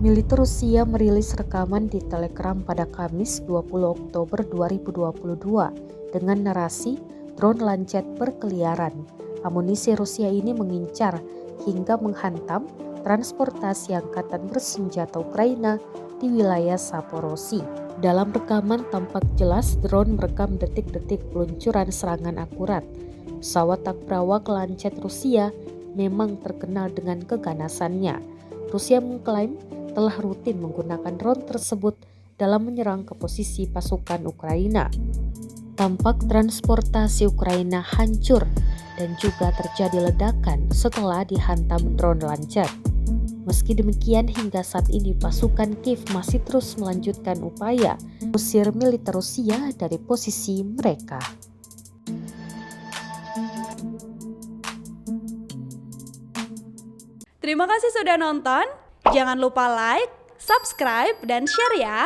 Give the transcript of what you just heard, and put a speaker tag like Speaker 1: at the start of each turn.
Speaker 1: Militer Rusia merilis rekaman di Telegram pada Kamis 20 Oktober 2022 dengan narasi drone Lancet berkeliaran. Amunisi Rusia ini mengincar hingga menghantam transportasi angkatan bersenjata Ukraina di wilayah Zaporozhye. Dalam rekaman tampak jelas drone merekam detik-detik peluncuran serangan akurat. Pesawat tak berawak Lancet Rusia memang terkenal dengan keganasannya. Rusia mengklaim telah rutin menggunakan drone tersebut dalam menyerang ke posisi pasukan Ukraina. Tampak transportasi Ukraina hancur dan juga terjadi ledakan setelah dihantam drone Lancet. Meski demikian, hingga saat ini pasukan Kiev masih terus melanjutkan upaya mengusir militer Rusia dari posisi mereka.
Speaker 2: Terima kasih sudah nonton. Jangan lupa like, subscribe, dan share ya.